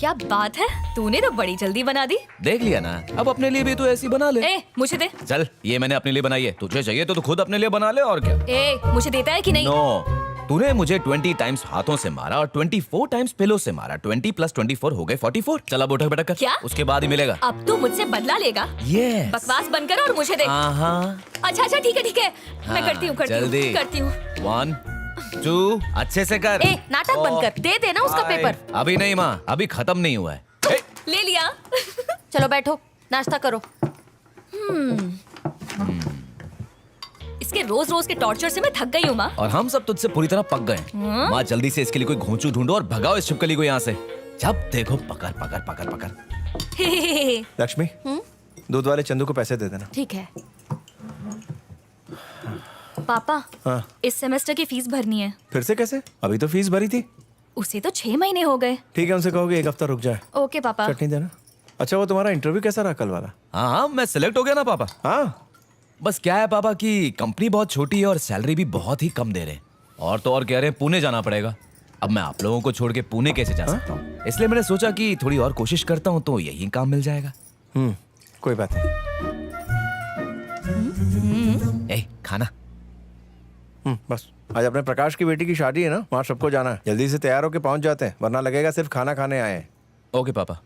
क्या बात है, तूने तो बड़ी जल्दी बना दी। देख लिया ना, अब अपने लिए भी तो ऐसी बना ले। ए, मुझे दे। चल, ये मैंने अपने लिए बनाई है, तुझे चाहिए तो तू खुद अपने लिए बना ले और क्या। ए, मुझे देता है कि नहीं? नो, तूने मुझे 20 टाइम्स हाथों से मारा और 24 टाइम्स पिलो से मारा। 20 + 24 हो गए 44। चल अब उठक बैठक कर। क्या? उसके बाद ही मिलेगा। अब तू मुझसे बदला लेगा? Yes। बकवास बंद कर और मुझे दे। अच्छा अच्छा ठीक है, मैं करती हूँ जल्दी। करती हूँ। 1 2 अच्छे से कर। ए, नाटक बंद कर, दे देना उसका पेपर। अभी नहीं माँ, अभी खत्म नहीं हुआ है। ले लिया। चलो बैठो, नाश्ता करो। इसके रोज रोज के टॉर्चर से मैं थक गई हूँ माँ। और हम सब तुझसे पूरी तरह पक गए। माँ जल्दी से इसके लिए कोई घोंचू ढूंढो और भगाओ इस छिपकली को यहाँ से। जब देखो पकड़ पकड़ पकड़ पकड़। लक्ष्मी, दूध वाले चंदू को पैसे दे देना। ठीक है। पापा, हाँ। इस सेमेस्टर की फीस भरनी है। फिर से कैसे? अभी तो फीस भरी थी। उसे तो 6 महीने हो गए। ठीक है, उनसे कहोगे 1 हफ्ता रुक जाए। ओके पापा। चटनी देना। अच्छा, वो तुम्हारा इंटरव्यू कैसा रहा कल वाला? हाँ, मैं सिलेक्ट हो गया ना पापा। हाँ, बस क्या है पापा कि कंपनी बहुत छोटी है और सैलरी भी बहुत ही कम दे रहे हैं। और तो और कह रहे हैं पुणे जाना पड़ेगा। अब मैं आप लोगों को छोड़ के पुणे कैसे जा सकता हूँ? इसलिए मैंने सोचा कि थोड़ी और कोशिश करता हूँ तो यही काम मिल जाएगा। कोई बात नहीं। ए, खाना। बस आज अपने प्रकाश की बेटी की शादी है ना, वहाँ सबको जाना है। जल्दी से तैयार होके पहुंच जाते हैं, वरना लगेगा सिर्फ खाना खाने आए हैं। ओके पापा।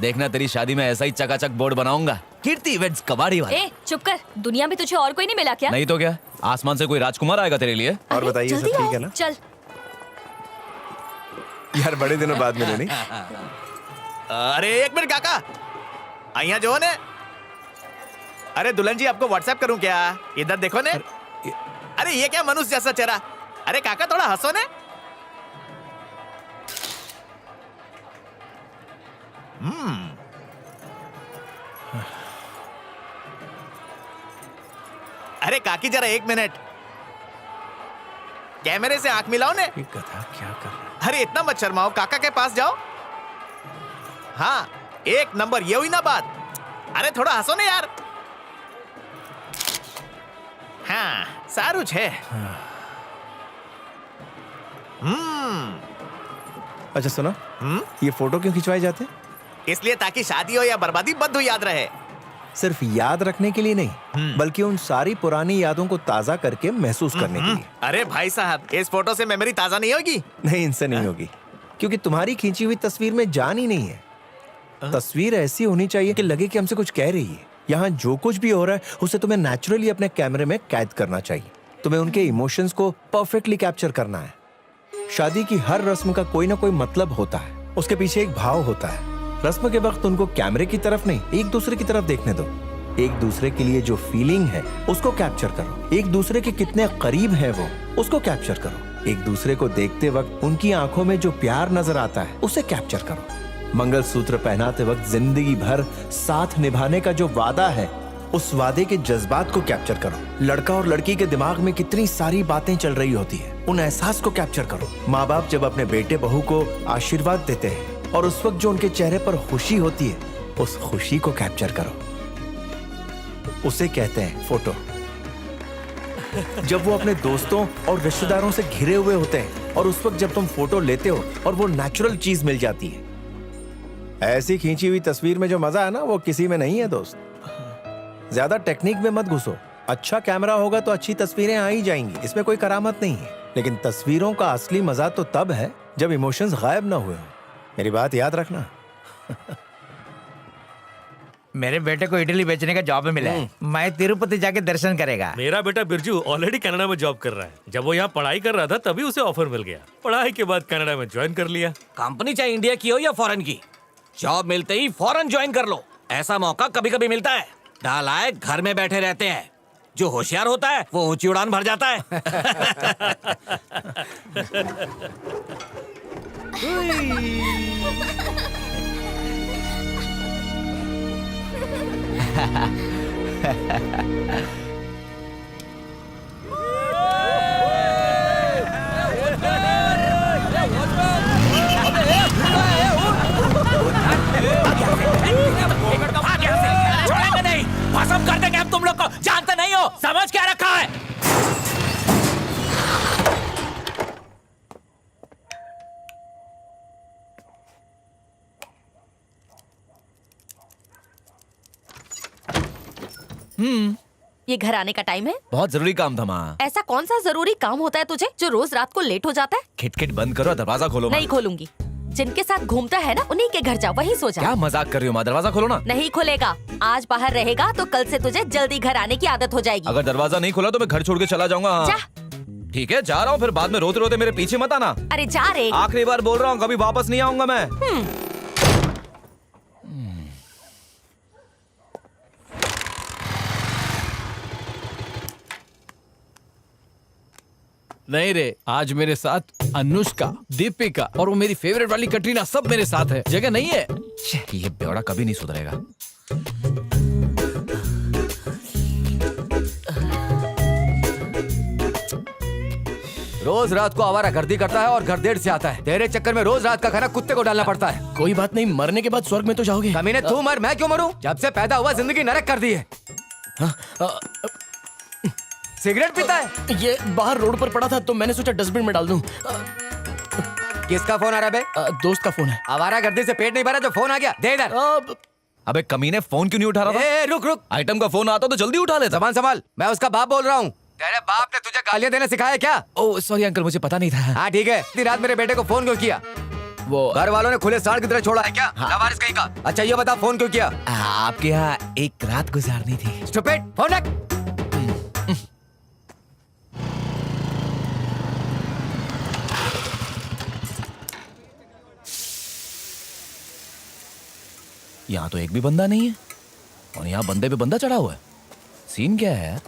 देखना तेरी शादी में ऐसा ही चकाचक बोर्ड बनाऊंगा, कीर्ति इवेंट्स कबाड़ी वाला। ए, चुप कर, दुनिया में तुझे और कोई नहीं मिला क्या? नहीं तो क्या, आसमान से कोई राजकुमार आएगा तेरे लिए। और बताइए, सब जल्दी ठीक आओ, है ना? चल। यार बड़े दिनों बाद मिले नहीं? अरे एक मिनट काका, आइया जो ने। अरे दुल्हन जी आपको व्हाट्सएप करूं क्या? इधर देखो ने। अरे ये क्या मनुष्य जैसा चेहरा। अरे काका थोड़ा हंसो ने। अरे काकी जरा 1 मिनट, कैमरे से आंख मिलाओ ने। ये गधा क्या कर रहा है? अरे इतना मत शर्माओ, काका के पास जाओ। हाँ, 1 नंबर, ये हुई ना बात। अरे थोड़ा हंसो ने यार। हाँ, सारू छे। अच्छा सुनो, ये फोटो क्यों खिंचवाए जाते हैं? इसलिए ताकि शादी हो या बर्बादी बद्दू याद रहे। सिर्फ याद रखने के लिए नहीं, बल्कि उन सारी पुरानी यादों को ताजा करके महसूस करने के लिए। अरे भाई साहब, इस फोटो से मेमोरी ताजा नहीं होगी। नहीं, इनसे नहीं होगी, क्योंकि तुम्हारी खींची हुई तस्वीर में जान ही नहीं है। तस्वीर ऐसी होनी चाहिए कि लगे कि हमसे कुछ कह रही है। यहाँ जो कुछ भी हो रहा है उसे तुम्हें नेचुरली अपने कैमरे में कैद करना चाहिए। तुम्हें उनके इमोशंस को परफेक्टली कैप्चर करना है। शादी की हर रस्म का कोई ना कोई मतलब होता है, उसके पीछे एक भाव होता है। रस्म के वक्त उनको कैमरे की तरफ नहीं, एक दूसरे की तरफ देखने दो। एक दूसरे के लिए जो फीलिंग है उसको कैप्चर करो। एक दूसरे के कितने करीब है वो, उसको कैप्चर करो। एक दूसरे को देखते वक्त उनकी आंखों में जो प्यार नजर आता है उसे कैप्चर करो। मंगलसूत्र पहनाते वक्त जिंदगी भर साथ निभाने का जो वादा है, उस वादे के जज्बात को कैप्चर करो। लड़का और लड़की के दिमाग में कितनी सारी बातें चल रही होती है, उन एहसास को कैप्चर करो। माँ बाप जब अपने बेटे बहू को आशीर्वाद देते हैं और उस वक्त जो उनके चेहरे पर खुशी होती है, उस खुशी को कैप्चर करो। उसे कहते हैं फोटो। जब वो अपने दोस्तों और रिश्तेदारों से घिरे हुए होते हैं और उस वक्त जब तुम फोटो लेते हो और वो नेचुरल चीज मिल जाती है। ऐसी खींची हुई तस्वीर में जो मजा है ना, वो किसी में नहीं है दोस्त। ज्यादा टेक्निक में मत घुसो। अच्छा कैमरा होगा तो अच्छी तस्वीरें आ ही जाएंगी, इसमें कोई करामत नहीं है। लेकिन तस्वीरों का असली मजा तो तब है जब इमोशंस गायब ना हुए हो। मेरी बात याद रखना। मेरे बेटे को इडली बेचने का जॉब मिला है। मैं तिरुपति जाके दर्शन करेगा। मेरा बेटा बिरजू ऑलरेडी कनाडा में जॉब कर रहा है। जब वो यहाँ पढ़ाई कर रहा था तभी उसे ऑफर मिल गया। पढ़ाई के बाद कनाडा में ज्वाइन कर लिया। कंपनी चाहे इंडिया की हो या फॉरेन की, जॉब मिलते ही फौरन ज्वाइन कर लो। ऐसा मौका कभी कभी मिलता है। नालायक घर में बैठे रहते हैं, जो होशियार होता है वो ऊंची उड़ान भर जाता है। छोड़ेंगे नहीं, भस्म कर देंगे हम तुम लोग को। जानते नहीं हो, समझ क्या रखा है? ये घर आने का टाइम है? बहुत जरूरी काम था माँ। ऐसा कौन सा जरूरी काम होता है तुझे जो रोज रात को लेट हो जाता है? खिटखिट बंद करो, दरवाजा खोलो माँ। नहीं खोलूंगी। जिनके साथ घूमता है ना उन्हीं के घर जाओ, वहीं सो जा। क्या मजाक कर रही हो माँ, दरवाजा खोलो ना। नहीं खुलेगा। आज बाहर रहेगा तो कल से तुझे जल्दी घर आने की आदत हो जाएगी। अगर दरवाजा नहीं खोला तो मैं घर छोड़ के चला जाऊंगा। हाँ। जा। ठीक है, जा रहा हूँ, फिर बाद में रोते रोते मेरे पीछे मत आना। अरे जा रे। आखिरी बार बोल रहा हूँ, कभी वापस नहीं आऊंगा मैं। नहीं रे, आज मेरे साथ अनुष्का, दीपिका और वो मेरी फेवरेट वाली कटरीना सब मेरे साथ है। जगह नहीं है। ये बेवड़ा कभी नहीं सुधरेगा। रोज रात को आवारा गर्दी करता है और घर देर से आता है। तेरे चक्कर में रोज रात का खाना कुत्ते को डालना पड़ता है। कोई बात नहीं, मरने के बाद स्वर्ग में तो जाओगे। कमीने तू मर, मैं क्यों मरूं? जब से पैदा हुआ जिंदगी नरक कर दी है। सिगरेट पीता है? ये बाहर रोड पर पड़ा था तो मैंने सोचा डस्टबिन में डाल दूं। किसका फोन आ रहा है बे? दोस्त का फोन है। आवारा गर्दी से पेट नहीं भरा जो फोन आ गया? दे इधर। अबे कमीने, फोन क्यों नहीं उठा रहा था? ए, रुक रुक। आइटम का फोन आता तो जल्दी उठा लेता। जबान संभाल, मैं उसका बाप बोल रहा हूँ। तेरे बाप ने तुझे गालियां देना सिखाया क्या? ओह सॉरी अंकल, मुझे पता नहीं था। हाँ ठीक है, इतनी रात मेरे बेटे को फोन क्यों किया? वो घर वालों ने खुले सांड की तरह छोड़ा है क्या? लावारिस कहीं का। अच्छा ये बता, फोन क्यों किया? आपके यहाँ एक रात गुजारनी थी। स्टूपिड, फोन रख। यहाँ तो एक भी बंदा नहीं है और यहाँ बंदे पे बंदा चढ़ा हुआ है। सीन क्या है?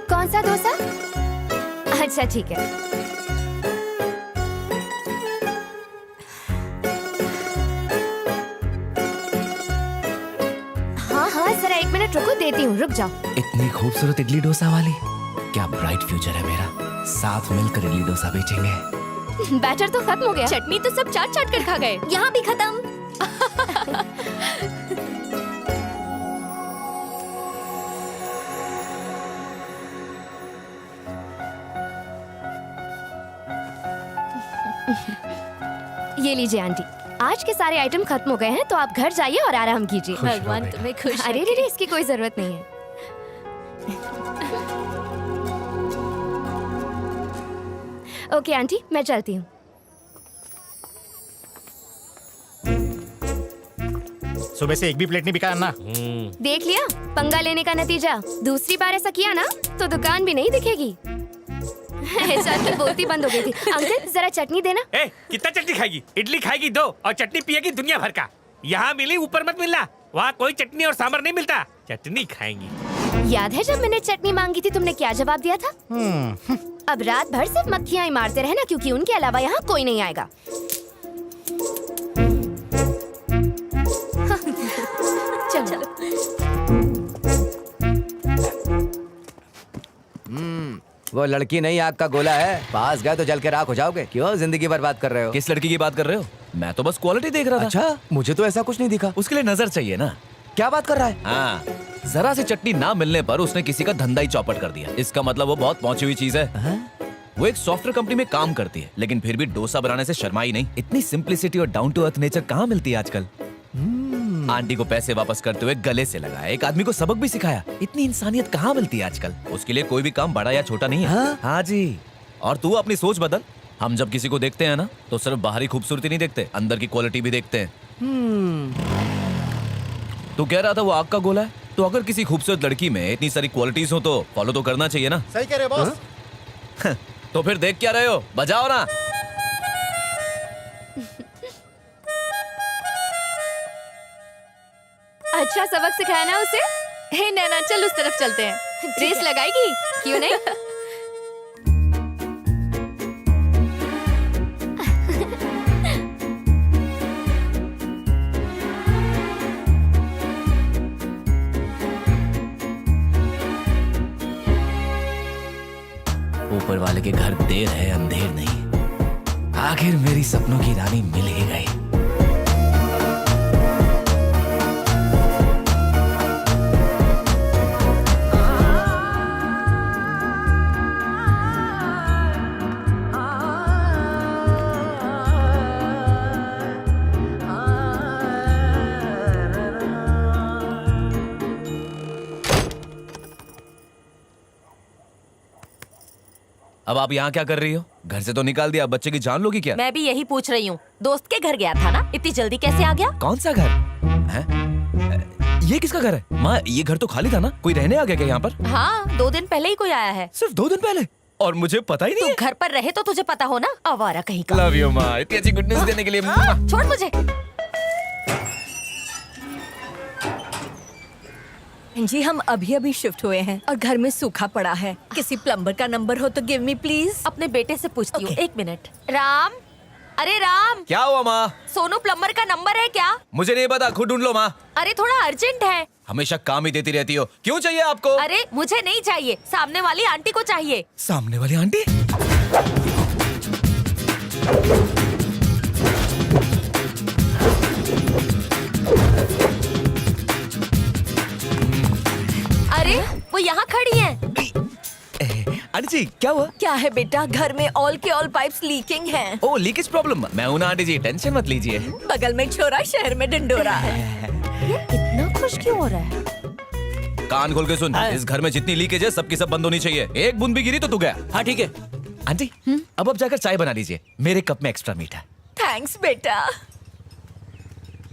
कौन सा डोसा? अच्छा ठीक है। हाँ हाँ जरा एक मिनट रुको, देती हूँ, रुक जाओ। इतनी खूबसूरत इडली डोसा वाली, क्या ब्राइट फ्यूचर है मेरा। साथ मिलकर इडली डोसा बेचेंगे। बैटर तो खत्म हो गया। चटनी तो सब चाट चाट कर खा गए। यहाँ भी खत्म। ये लीजिए आंटी, आज के सारे आइटम खत्म हो गए हैं तो आप घर जाइए और आराम कीजिए। भगवान तुम्हें खुश अरे रखे। रे, इसकी कोई जरूरत नहीं है। ओके आंटी, मैं चलती हूँ। सुबह से एक भी प्लेट नहीं बिका अन्ना। देख लिया पंगा लेने का नतीजा। दूसरी बार ऐसा किया ना तो दुकान भी नहीं दिखेगी। चटनी बोलती बंद हो गई थी। अंकल जरा चटनी देना। ए, कितना चटनी खाएगी? इडली खाएगी 2 और चटनी पिएगी दुनिया भर का। यहाँ मिली ऊपर मत मिलना, वहाँ कोई चटनी और सांभर नहीं मिलता। चटनी खाएंगी। याद है जब मैंने चटनी मांगी थी तुमने क्या जवाब दिया था? अब रात भर सिर्फ मक्खियाँ ही मारते रहना, क्योंकि उनके अलावा यहाँ कोई नहीं आएगा। चलो। वो लड़की नहीं आग का गोला है, पास गए तो जल के राख हो जाओगे। क्यों जिंदगी बर्बाद कर रहे हो? किस लड़की की बात कर रहे हो? मैं तो बस क्वालिटी देख रहा था। अच्छा, मुझे तो ऐसा कुछ नहीं दिखा। उसके लिए नजर चाहिए ना। क्या बात कर रहा है? हाँ, जरा सी चटनी ना मिलने पर उसने किसी का धंधा ही चौपट कर दिया। इसका मतलब वो बहुत पहुंची हुई चीज है। वो एक सॉफ्टवेयर कंपनी में काम करती है, लेकिन फिर भी डोसा बनाने से शर्माई नहीं। इतनी सिंप्लिसिटी और डाउन टू अर्थ नेचर कहाँ मिलती है आजकल। आंटी को पैसे वापस करते हुए गले से लगाया, एक आदमी को सबक भी सिखाया। इतनी इंसानियत कहाँ मिलती है आजकल। उसके लिए कोई भी काम बड़ा या छोटा नहीं है। हाँ जी, और तू अपनी सोच बदल। हम जब किसी को देखते हैं ना तो सिर्फ बाहरी खूबसूरती नहीं देखते, अंदर की क्वालिटी भी देखते हैं। तू कह रहा था वो आग का गोला है, तो अगर किसी खूबसूरत लड़की में इतनी सारी क्वालिटीज हो तो फॉलो तो करना चाहिए ना। सही कह रहे बॉस। तो फिर देख क्या रहे हो, बजाओ ना। अच्छा सबक सिखाया ना उसे। हे नैना, चल उस तरफ चलते हैं। रेस लगाएगी? क्यों नहीं? ऊपर वाले के घर देर है, अंधेर नहीं। आखिर मेरी सपनों की रानी मिल ही गई। अब आप यहाँ क्या कर रही हो? घर से तो निकाल दिया, अब बच्चे की जान लोगी क्या? मैं भी यही पूछ रही हूँ। दोस्त के घर गया था ना, इतनी जल्दी कैसे आ गया? कौन सा घर है? ये किसका घर है? माँ, ये घर तो खाली था ना, कोई रहने आ गया क्या यहाँ पर? हाँ, 2 दिन पहले ही कोई आया है। सिर्फ 2 दिन पहले? और मुझे पता ही नहीं तू घर पर रहे तो तुझे पता हो ना, आवारा कहीं का। लव यू माँ, इतनी अच्छी गुड न्यूज देने के लिए। छोड़ मुझे। जी हम अभी अभी शिफ्ट हुए हैं और घर में सूखा पड़ा है। किसी प्लम्बर का नंबर हो तो गिव मी प्लीज। अपने बेटे से पूछती हूँ। Okay. 1 मिनट। राम, अरे राम, क्या हुआ माँ? सोनू प्लम्बर का नंबर है क्या? मुझे नहीं पता, खुद ढूंढ लो माँ। अरे थोड़ा अर्जेंट है। हमेशा काम ही देती रहती हो, क्यों चाहिए आपको? अरे मुझे नहीं चाहिए, सामने वाली आंटी को चाहिए। सामने वाली आंटी? अरे वो यहाँ खड़ी हैं। आंटी जी क्या हुआ? क्या है बेटा, घर में ऑल के ऑल पाइप्स लीकिंग हैं। ओ लीकेज प्रॉब्लम, मैं हूं ना आंटी जी, टेंशन मत लीजिए। बगल में छोरा शहर में डंडोरा है। ये इतना खुश क्यों हो रहा है? कान खोल के सुन, इस घर में जितनी लीकेज है सबकी सब बंद होनी चाहिए। एक बूंद भी गिरी तो तू गया। हाँ ठीक है। आंटी अब आप जाकर चाय बना लीजिए, मेरे कप में एक्स्ट्रा मीठा। थैंक्स बेटा।